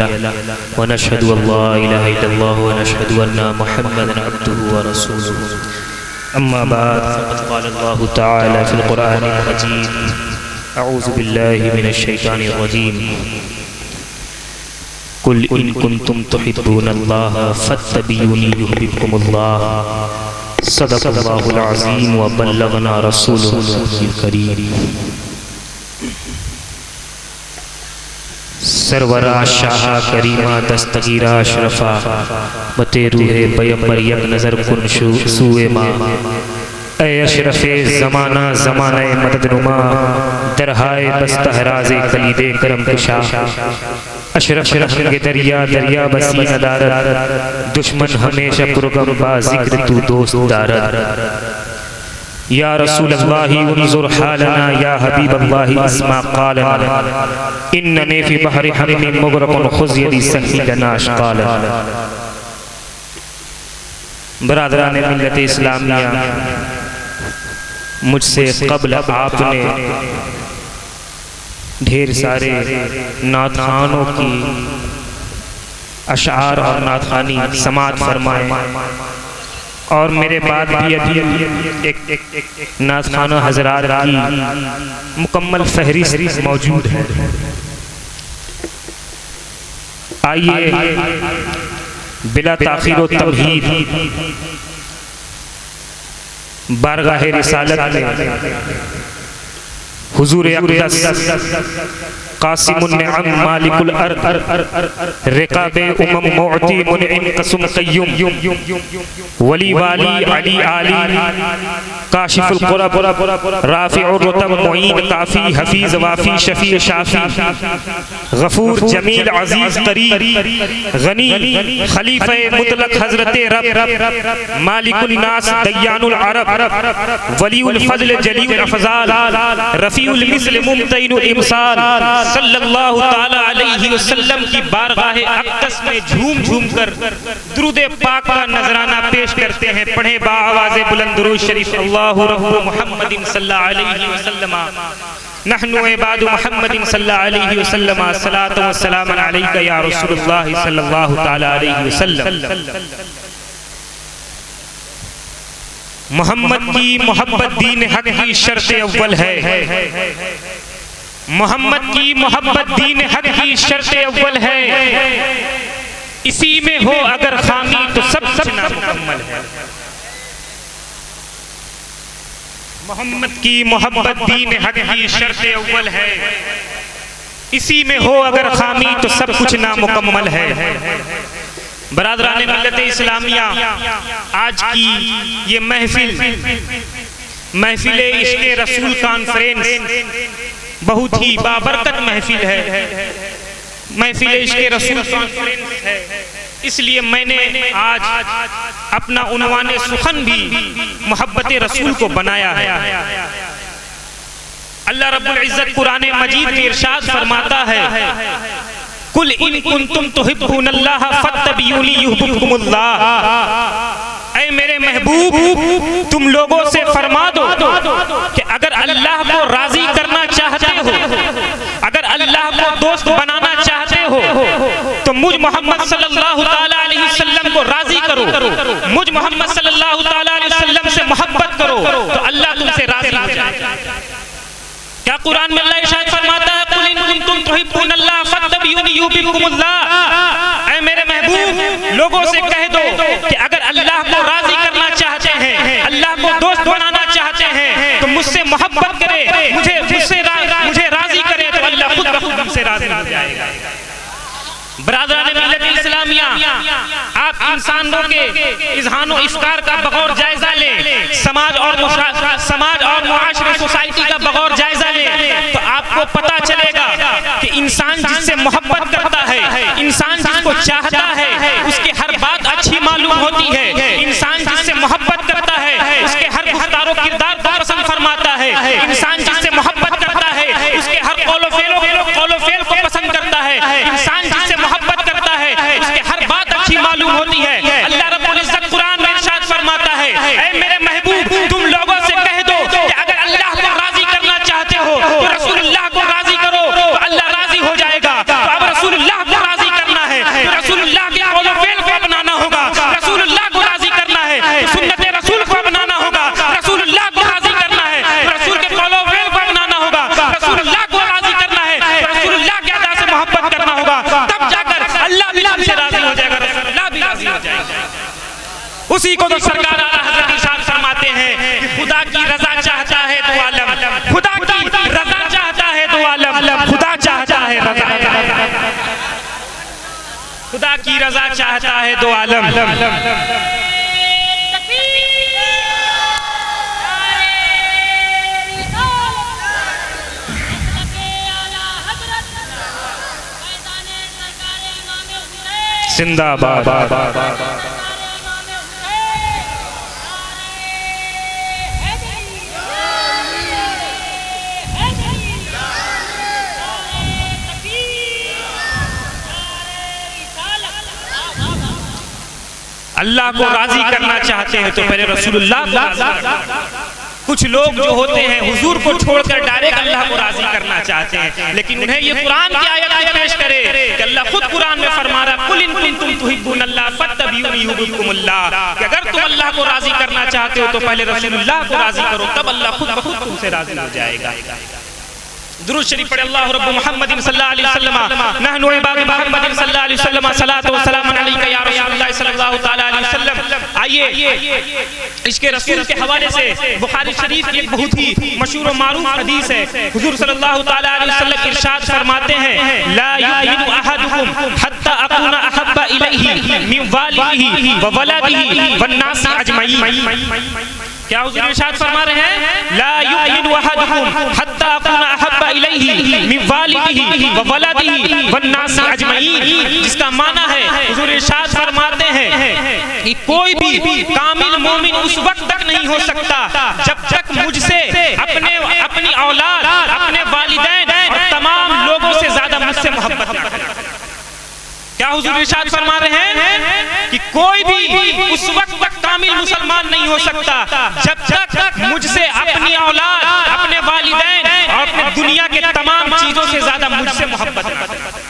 व नशहदु अल्ला इलाहा इल्लल्लाह व नशहदु अन्ना मुहम्मदन अब्दुहु व रसूलुहु। अम्मा बाद फ़क़द क़ाल अल्लाहु तआला फ़िल क़ुरआनिल मजीद अऊज़ु बिल्लाहि मिनश शैतानिर रजीम कुल इन कुंतुम तुहिब्बूनल्लाह फत्तबिऊनी युहब्बुकुमुल्लाह सदक़ल्लाहुल अज़ीम व बल्लगना रसूलुहुल करीम। सरवरा शाह करीमा दस्तगीरा अशरफा बते रूहे पैगंबर यक नज़र कुन सूए माँ ए अशरफे ज़माना ज़माने मदद नुमा दरहाए बस्तहराज़े कलीदे करम कुशा अशरफ के दरिया दरिया बसी नदारत दुश्मन हमेशा पुरगम बा जिक्र तू दोस्त दारत। या रसूल अल्लाह उन्जुर हालना या हबीब अल्लाह अस्मा क़ालना इन्ननी फ़ी बहरि हम्मिन मुग़रक़ुन ख़ुज़ यदी सहीलना अशक़ालना। बरादरान मिल्लत इस्लामिया, मुझसे क़ब्ल आपने ढेर सारे नात खानों की अशार और नात खानी समात फरमाए और मेरे बाद भी अभी एक नात खाना हज़रात की मुकम्मल फहरिस्त मौजूद है। आइए बिला ताख़ीर व तमहीद बारगाह रिसालत में हुजूर अक़दस क़ासिमुन निअम मालिकुल अर्द रिक़ाबे उमम मुअती मुनइम क़सम क़य्यूम वली वाली अली आली काशिफुल कुरब राफ़िउर रुतब मुईन काफ़ी हफ़ीज़ वाफ़ी शफ़ी शाफ़ी गफ़ूर जमील अज़ीज़ करीम गनी खलीफ़े मुतलक हज़रते रब मालिकुन नास दय्यानुल अरब वलीउल फ़ज़ल जलीउल अफ़ज़ाल रफ़ीउल मिस्ल मुम्तइनुल इमसाल सल्लल्लाहु ताला अलैहि वसल्लम की बारगाह अक़दस में झूम झूम कर दुरूद पाक का नजराना पेश करते हैं। पढ़े बाआवाज़े बुलंद दुरूद शरीफ अल्लाहु रब्बु मुहम्मदिन सल्लल्लाहु अलैहि वसल्लम नहनु इबादु मुहम्मदिन सल्लल्लाहु अलैहि वसल्लम सलातु व सलामुन अलैका या रसूलुल्लाह सल्लल्लाहु ताला अलैहि वसल्लम। मोहम्मद की मोहब्बत दीन हक की शर्त अव्वल है। मोहम्मद की मोहब्बत दीन हक की शर्त अव्वल है। इसी में हो अगर खामी तो सब नामुकम्मल है। मोहम्मद की मोहब्बत दीन हक की शर्त अव्वल है। इसी में हो अगर खामी तो सब कुछ नामुकम्मल है। बरादरान मिल्लत इस्लामिया, आज की ये महफिल इश्क़े रसूल कॉन्फ्रेंस बहुत ही बाबरकत महफिल है। महफिल इश्क़े रसूल कॉन्फ्रेंस है, इसलिए मैंने आज अपना उन्वाने सुखन भी मोहब्बत रसूल को बनाया है। अल्लाह रब्बुल इज़्ज़त कुरान मजीद में इरशाद फरमाता है कुल इन कुंतुम तुहिब्बूनल्लाह फत्तबिऊनी युहब्बुकुमुल्लाह। ऐ मेरे महबूब, तुम लोगों से फरमा दो कि अगर अल्लाह को राजी करना चाहते हो, अगर अल्लाह को दोस्त बनाना चाहते हो तो मुझ मोहम्मद सल्लल्लाहु ताला अलैहि वसल्लम को राजी करो, मुझ मोहम्मद सल्लल्लाहु ताला अलैहि वसल्लम से मोहब्बत करो तो अल्लाह तुमसे राजी हो जाएगा। क्या कुरान में अल्लाह इरशाद फरमाता है कुल इन कुंतुम तुहिब्बूनल्लाह फत्तबिऊनी युहब्बुकुमुल्लाह। ऐ मेरे महबूब, लोगों से कह दो कि अगर अल्लाह को राजी करना चाहते हैं, अल्लाह को दोस्त बनाना चाहते हैं तो मुझसे मोहब्बत करे, मुझे राजी करे तो अल्लाह खुद ब खुद हमसे राजी हो जाएगा। बरादरान मिल्लत इस्लामिया, आप इंसानों के इज़हान व इफ़कार का बगौर जायजा लें, समाज और मुआशरे सोसाइटी का बगौर जायजा लें तो आपको पता चलेगा कि इंसान जिससे मोहब्बत करता है, इंसान जिसको चाहता है, उसकी हर बात अच्छी मालूम होती है। इंसान जिससे मोहब्बत करता है उसके हर गुफ्तार व किरदार को पसंद फरमाता है। इंसान जिससे मोहब्बत करता है उसके हर कौल व फेल को पसंद करता है। इंसान जिससे मोहब्बत करता है उसके हर बात अच्छी मालूम होती है। अल्लाह रब्बुल इज़्ज़त कुरान में इरशाद फरमाता है ऐ मेरे महबूब, तुम लोगों से कह दो कि अगर अल्लाह को राजी करना चाहते हो तो रसूलुल्लाह को राजी करो तो अल्लाह राजी हो जाएगा। तो अब रसूलुल्लाह को राजी करना उसी को तो सरकार आला हज़रत इरशाद फरमाते हैं कि खुदा की रजा चाहता है तो आलम, खुदा की रजा चाहता है तो आलम, खुदा चाहता है रजा, खुदा की रजा चाहता है तो आलम। जिंदाबाद। अल्लाह को राजी करना चाहते हैं तो पहले रसूलुल्लाह को राजी। कुछ लोग जो होते हैं हुजूर को छोड़कर डायरेक्ट अल्लाह को राजी करना चाहते हैं, लेकिन उन्हें ये कुरान की आयत पेश करे कि अल्लाह खुद कुरान में फरमा रहा कुल इन कुंतुम तुहिब्बुनल्लाह फत्तबिऊनी युहिब्बुकुमुल्लाह, कि अगर तुम अल्लाह को राजी करना चाहते हो तो पहले रसूलुल्लाह को राजी करो, तब अल्लाह खुद ब खुद तुमसे राजी हो जाएगा। दुरूद शरीफ पढ़े अल्लाह रब्बु मुहम्मदिन सल्लल्लाहु अलैहि वसल्लम नहनु इबादु मुहम्मदिन सल्लल्लाहु अलैहि वसल्लम सलातु व सलाम अलैका या रसूलुल्लाह सल्लल्लाहु तआला अलैहि वसल्लम। आइए इसके रसूल के हवाले से बुखारी शरीफ की एक बहुत ही मशहूर और मारूफ हदीस है। हुजूर सल्लल्लाहु तआला अलैहि वसल्लम इरशाद फरमाते हैं ला युमिनु अहदुकुम हत्ता अकूना अहब्बा इलैहि मिन वालिदिही व वलदिही वन नास अजमईन। क्या हुजूर इरशाद फरमा रहे हैं ला युमिनु अहदुकुम हत्ता अकूना अहब्बा इलैहि मिन वालिदिही व वलदिही वन नास अजमईन, जिसका माना है हुजूर इरशाद फरमाते हैं कि कोई भी कामिल मोमिन उस वक्त तक नहीं हो सकता जब तक मुझसे अपनी औलाद, अपने वालिदैन और तमाम लोगों से ज्यादा मुझसे मोहब्बत ना करे। क्या हुजूर इरशाद फरमा रहे हैं कि कोई भी उस वक्त तक कामिल मुसलमान नहीं हो सकता जब तक मुझसे अपनी औलाद, अपने वालिदैन और अपने दुनिया के तमाम चीजों से ज्यादा मुझसे मोहब्बत ना करे।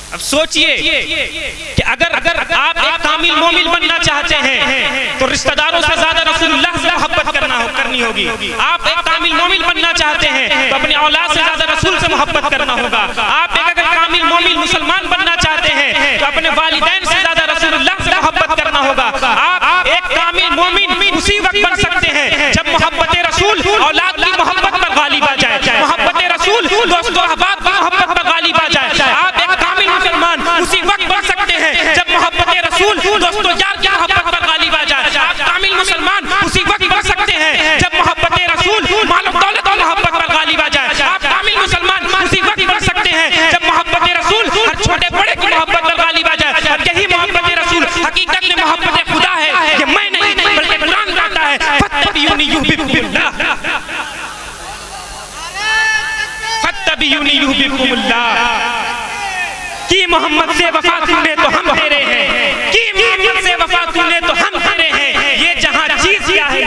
अब सोचिए कि अगर आप एक कामिल मोमिन बनना चाहते हैं तो रिश्तेदारों से ज्यादा रसूलुल्लाह से मोहब्बत करनी होगी। आप एक कामिल मोमिन बनना चाहते हैं तो अपनी औलाद से ज्यादा रसूल से मोहब्बत करना होगा। आप एक अगर कामिल मोमिन मुसलमान बनना चाहते हैं तो अपने वालिदैन से ज्यादा रसूलुल्लाह से मोहब्बत करना होगा। आप एक कामिल मोमिन उसी वक्त बन सकते हैं जब मोहब्बत रसूल औलाद की मोहब्बत पर गालिब आ जाए, मोहब्बत रसूल दोस्तों अहबाब की मोहब्बत पर गालिब आ जाए। आप एक कामिल मुसलमान उसी वक्त बन सकते हैं जब मोहब्बत रसूल दोस्तों यार की मोहब्बत पर गालिब आ जाए। आप कामिल मुसलमान उसी वक्त बन सकते हैं जब मोहब्बत रसूल माल दौलत और मोहब्बत पर गालिब आ जाए। आप कामिल मुसलमान उसी वक्त बन सकते हैं जब मोहब्बत रसूल हर छोटे बड़े की मोहब्बत पर गालिब आ जाए। और यही मोहब्बत रसूल हकीकत में मोहब्बत खुदा है, ये मैं नहीं बल्कि कुरान कहता है फत्तबिऊनी युहिब्बुकुमुल्लाह, फत्तबिऊनी युहिब्बुकुमुल्लाह। की मोहम्मद से वफा तूने तो हम तेरे हैं, की मोहम्मद से वफा तूने तो हम तेरे हैं, ये जहां चीज क्या है।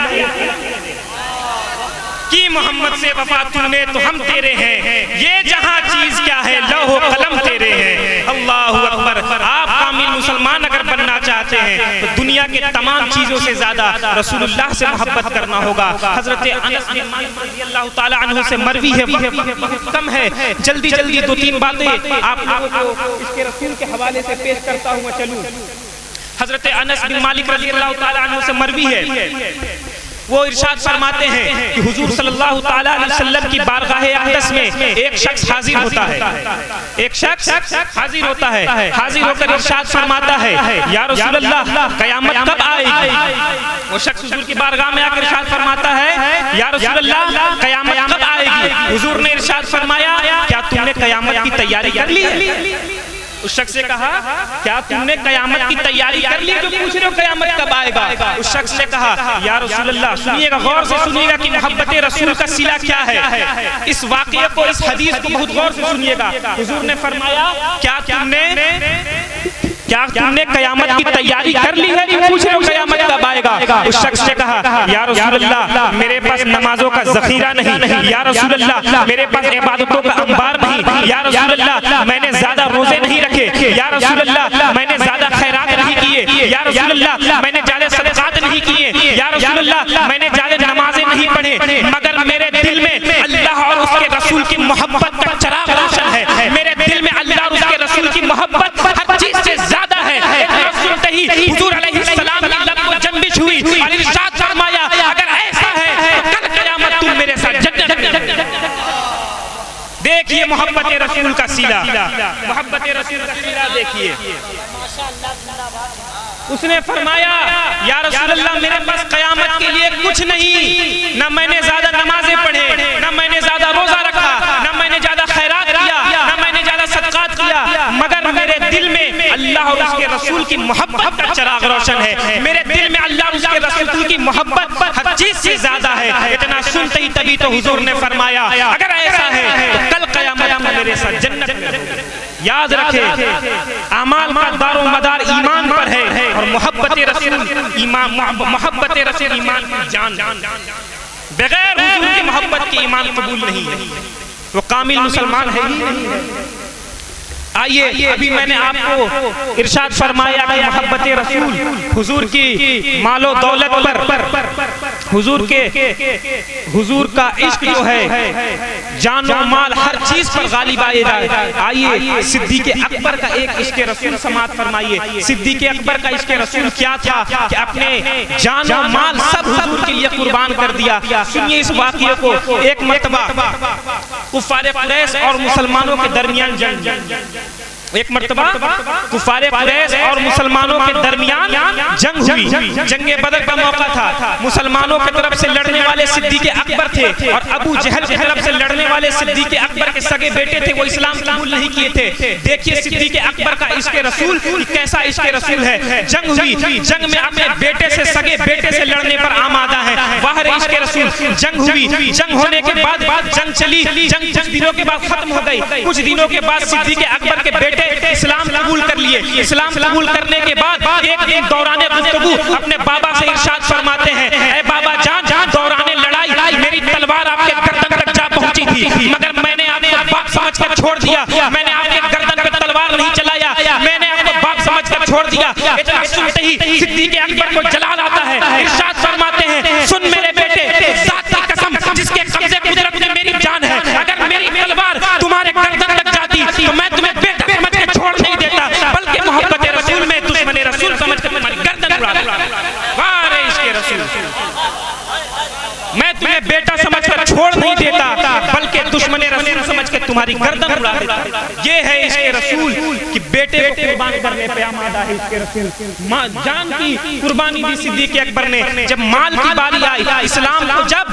की मोहम्मद से वफा तूने तो हम तेरे हैं, ये जहां चीज क्या है लौह कलम तेरे हैं। अल्लाहु अकबर। आप कामिल मुसलमान अगर बनना चाहते हैं तो दुनिया के तमाम चीजों से ज्यादा रसूलुल्लाह से मोहब्बत करना होगा। हजरत अनस बिन मालिक रज़ियल्लाहु ताला अन्हु से मरवी है, बहुत कम है, जल्दी जल्दी दो तीन बातें आप लोगों को इसके रसूल के हवाले से पेश करता हुआ चलूं। हजरत अनस बिन मालिक रज़ियल्लाहु ताला अन्हु से मरवी है, वो इरशाद फरमाते हैं कि हुजूर सल्लल्लाहु ताला अलैहि वसल्लम की बारगाहे अक़दस में एक शख्स हाजिर होता है, एक शख्स हाजिर होता है। हाजिर होकर इरशाद फरमाता है या रसूलल्लाह क़यामत कब आएगी। वो शख्स हुजूर की बारगाह में आकर इरशाद फरमाता है या रसूलल्लाह क़यामत कब आएगी। हुजूर ने इरशाद फरमाया क्या तुमने क़यामत की तैयारी कर ली है। उस शख्स से कहा क्या तुमने कयामत की तैयारी कर ली, जो पूछ रहे हो कयामत कब आएगा। उस शख्स ने कहा या रसूलल्लाह, सुनिएगा गौर से सुनिएगा कि मोहब्बत रसूल का सिला क्या है। इस वाक़ये को, इस हदीस को बहुत गौर से सुनिएगा। हुजूर ने फरमाया क्या तुमने कयामत की तैयारी कर ली है, पूछ रहे हो कयामत कब आएगा। उस शख्स ने कहा या रसूलल्लाह मेरे पास नमाजों का ज़ख़ीरा नहीं, या रसूलल्लाह मेरे पास इबादतों का अंबार नहीं, या रसूलल्लाह मैंने ज्यादा रोजे नहीं रखे, या रसूलल्लाह मैंने ज्यादा खैरात नहीं किए, या रसूलल्लाह मैंने ज्यादा सदक़ात नहीं किए, या रसूलल्लाह मैंने ज्यादा नमाजें नहीं पढ़े, मगर मेरे दिल में अल्लाह और उसके रसूल की मोहब्बत का चराग रोशन है। मेरे दिल में अल्लाह और उसके रसूल की मोहब्बत हर चीज से ज्यादा है। सुनते ही हुजूर अलैहिस्सलाम की लब सिला, मोहब्बत रसूल का सिला देखिए। उसने फरमाया या रसूल अल्लाह मेरे पास क़यामत के लिए कुछ नहीं, ना मैंने ज्यादा नमाजें पढ़े, ना मैंने ज्यादा रोजा रखा, ना मैंने ज्यादा खैरात किया, ना मैंने ज्यादा सदक़ात किया, मगर मेरे दिल में अल्लाह और उसके रसूल की मोहब्बत का चिराग रोशन है। मेरे दिल में अल्लाह और उसके रसूल की मोहब्बत हर चीज से ज्यादा है। इतना सुनते ही तभी तो हुजूर ने फरमाया अगर ऐसा है तो कल क़यामत में मेरे साथ जन्नत में। याद रखे अमाल का दारो मदार ईमान पर है और मोहब्बत रसूल ईमान, मोहब्बत रसूल ईमान की जान। बगैर हुजूर की मोहब्बत के ईमान कबूल नहीं है, वो कामिल मुसलमान है ही नहीं है। आइए अभी मैंने आपको इरशाद फरमाया कि मोहब्बत रसूल हुजूर की मालो दौलत पर हुजूर का इश्क जो है जानो माल हर चीज पर गालिब आएगा। आइए सिद्दीक़ अकबर का एक इश्क रसूल समात फरमाइए। सिद्दीक़ अकबर का इश्क रसूल क्या था कि अपने जानो माल सब हुजूर के लिए कुर्बान कर दिया। सुनिए इस वाक़ये को। एक मर्तबा कुफ़ार कुरैश और मुसलमानों के दरमियान जंग, एक मर्तबा कुफारे कुरैश और मुसलमानों के दरमियान जंग हुई। जंगे बदर का मौका था। मुसलमानों की तरफ से लड़ने वाले सिद्दीक़ अकबर थे और अबू जहल की तरफ से लड़ने वाले सिद्दीक़ अकबर के सगे बेटे थे, वो इस्लाम कबूल नहीं किए थे। देखिए सिद्दीक़ अकबर का इश्क रसूल कैसा इश्क रसूल है। जंग हुई, जंग में अपने बेटे से सगे बेटे से लड़ने पर आमादा है। वाह रे इश्क रसूल। जंग हुई, जंग होने के बाद जंग चली, जंग कुछ दिनों के बाद खत्म हो गई। कुछ दिनों के बाद सिद्दीक़ अकबर के बेटे इस्लाम कबूल कर लिए। इस्लाम कबूल करने के बाद एक दिन दौराने गुफ्तगू अपने बाबा से इरशाद फरमाते हैं, ऐ बाबा जान दौराने लड़ाई मेरी तलवार आपके गर्दन तक जा पहुंची थी, मगर मैंने आपको बाप समझकर छोड़ दिया। मैंने आपके गर्दन पे तलवार नहीं चलाया, मैंने आपको बाप समझकर छोड़ दिया। इतना सुनते ही सिद्दीक़ अकबर को जलाल आता है। इरशाद फरमाते हैं, सुन मेरे बेटे, ज़ात की कसम जिसके कब्ज़े कुदरत में मेरी जान है, अगर मेरी तलवार तुम्हारे गर्दन तक जाती तो मैं तुम्हें बेटा समझ के छोड़ नहीं देता, बल्कि मोहब्बत रसूल में दुश्मन रसूल समझ कर तुम्हारी गर्दन उड़ा दूंगा। वाह रे इश्क़ रसूल। मैं तुम्हें बेटा समझकर छोड़ नहीं देता, बल्कि दुश्मन रसूल समझ के तुम्हारी गर्दन उड़ा देता। ये है इश्क़ रसूल कि बेटे को कुर्बान करने पे आमादा है इश्क़ रसूल। जान की कुर्बानी दी सिद्दीक़ अकबर ने। जब माल की बारी आई, इस्लाम को जब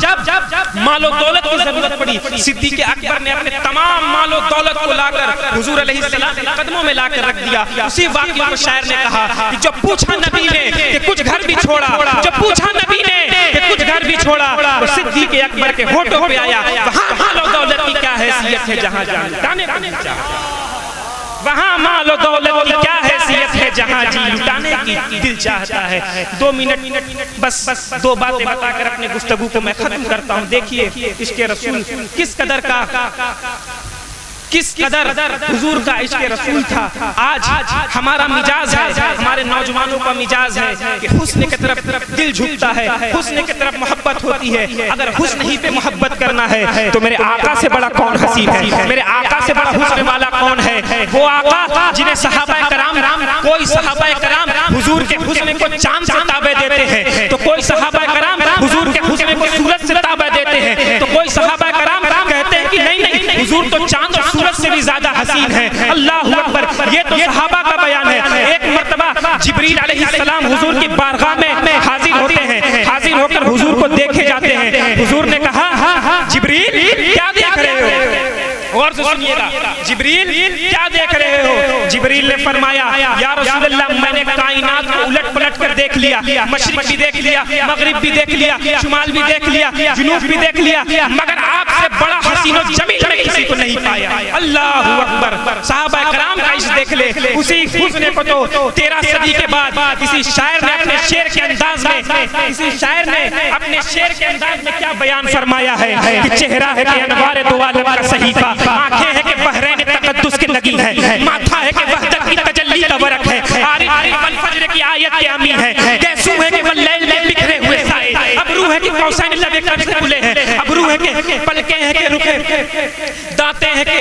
मालो दौलत की जरूरत पड़ी, सिद्दीक़ अकबर ने अपने तमाम मालो दौलत को लाकर हुजूर अलैहिस्सलाम के कदमों में लाकर रख दिया। उसी वाक़ये में शायर ने कहा कि जब पूछा नबी ने कि कुछ घर भी छोड़ा, जब पूछा नबी ने कि कुछ घर भी छोड़ा, तो सिद्दीक़ अकबर के होठों पे आया, वहाँ मालो दौलत की क्या हैसियत है जहाँ जाने वहाँ मालो दौलत की क्या हैसियत है जहाँ जी लुटाने की दिल चाहता है। 2 मिनट बस 2 बातें बताकर अपने गुफ्तगू को मैं खत्म करता हूँ। देखिए इश्क़ रसूल किस कदर हुजूर का इश्क़ रसूल था। आज हमारा मिजाज है, हमारे नौजवानों का मिजाज है कि हुस्न की तरफ दिल झुकता है, हुस्न की तरफ मोहब्बत होती है। अगर हुस्न ही पे मोहब्बत करना है तो मेरे आका से बड़ा कौन हसीन है, मेरे आका से बड़ा हुस्न वाला कौन है। वो आका जिन्हें सहाबाए कराम, कोई सहाबाए कराम हुजूर के हुस्न को चांद से ताबे देते हैं, तो कोई सहाबाए कराम हुजूर के हुस्न को सूरज से ताबे देते हैं, तो कोई सहाबाए कराम कहते हैं कि नहीं हुजूर तो चांद और सूरज से भी ज्यादा हसीन है। अल्लाहु अकबर। ये तो सहाबा का बयान है। एक मर्तबा जिब्रील अलैहिस्सलाम हुजूर की बारगाह में हाजिर होते हैं। हाजिर होकर हुजूर को देखे जाते हैं। हुजूर ने कहा जिब्रील क्या देख रहे हो? और सुनिएगा, जिब्रील क्या देख रहे हो? जिब्रील ने फरमाया या रसूल अल्लाह मैंने कायनात को उलट पलट कर देख लिया, मशरिक भी देख लिया, मगरिब भी देख लिया, शुमाल भी देख लिया, जुनूब भी देख लिया, मगर आपसे बड़ा हसीन और जमील में किसी को नहीं पाया। अल्लाहु अकबर। सहाबा कराम का इश्क़ देख ले। उसी हुस्न को तो 13 सदी के बाद किसी शायर ने अपने शेर के अंदाज में क्या बयान फरमाया है कि चेहरा है कि अनवार दो आलम का सहीफा, आंखें हैं कि बहरैन तक़द्दुस की लगी है, माथा है कि वहदत की तजल्ली का वरक़ है, आरिफ वल फज्र की आयत के आमी है, कैसू है कि वल्लैल में बिखरे हुए साए, अबरू है कि कौसैन लबे कब्ज़ से खुले हैं, अबरू है कि पलकें हैं कि रुके, दांतें हैं कि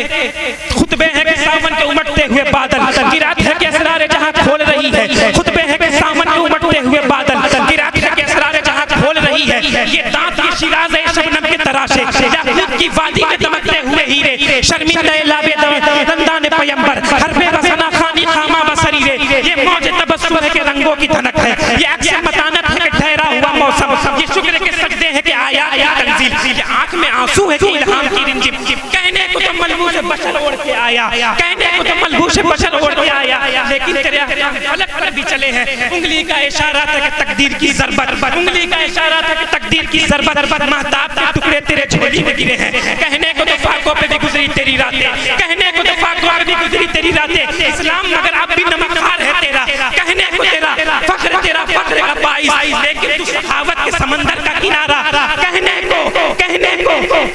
खुतबे हैं कि सावन के उमड़ते हुए बादल, गिरात है कि असरार जहां खोल रही है, खुतबे हैं कि सावन के उमड़ते हुए बादल, गिरात है कि असरार जहां खोल रही है। ये दांत की शिराज़ है शबनम के तराशे, याकूत की वादी में दमकते हुए हीरे, शर्मिंदा लाबे दंदान पयंबर हर बेवसना खानी खामा बसरीरे, ये मौज तबस्सुम है कि रंगों की धनक है, ये अक्सर मतानत है कि ठहरा हुआ मौसम, ये शुक्र के सजदे है कि आया तंजील, ये आंख में आंसू है कि इल्हाम की रिंजिम, कहने को तो मलबूस बशर ओढ़ के आया, कहने को तो मलबूस बशर ओढ़ के आया, लेकिन तेरे फलक पर भी चले हैं, उंगली का इशारा था कि तकदीर की ज़रबत, उंगली का इशारा था कि तकदीर की ज़रबत, महताब के टुकड़े तेरे झोली में गिरे हैं, कहने को तो फाकों पे भी गुजरी तेरी रातें, कहने को तो फाकों पे भी गुजरी तेरी रातें, इस्लाम मगर अब भी नमकदार है तेरा, कहने को तेरा फख्र का बाइस, लेकिन तू सखावत के समंदर का किनारा, कहने को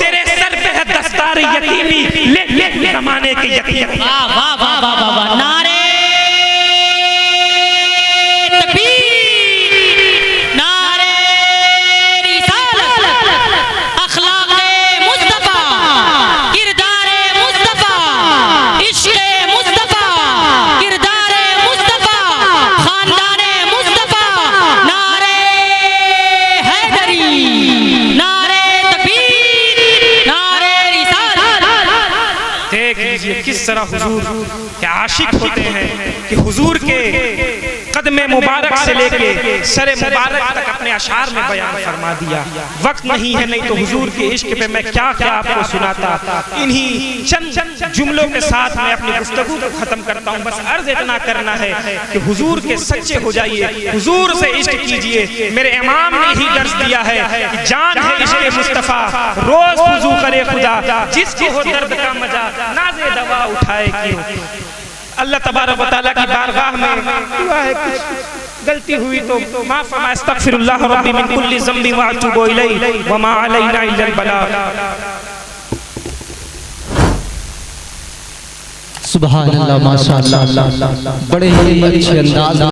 तेरे सर पे है दस्तार यतीमी, ले जमाने के यतीम। वाह वाह वाह वाह वाह, नारे किस तरह हुजूर के आशिक होते हैं कि हुजूर के कदमे मुबारक से लेके सरे मुबारक तक अपने अशार में बयान फरमा दिया। वक्त नहीं है, नहीं तो हुजूर के इश्क पे मैं क्या क्या आपको सुनाता। इन्हीं चंद जुमलों के साथ मैं अपनी गुफ्तगू को खत्म करता हूँ। बस अर्ज इतना करना है कि हुजूर के सच्चे हो जाइए, हुजूर से इश्क कीजिए। मेरे इमाम ने ही दर्ज दिया है कि जान है इश्क मुस्तफा, रोज वुजू करे खुदा, जिसको हो दर्द का मजा नाज़े दवा उठाए क्यों। अल्लाह तबारक व तआला की बारगाह में दुआ है, कुछ गलती हुई तो माफ फरमा, अस्तगफिरुल्लाह रब्बी मिन कुल्ली ज़म्बि व अतूबु इलैहि व मा अलैना इल्लल बलाग। सुभान अल्लाह, माशाअल्लाह, बड़े ही अच्छे अंदाज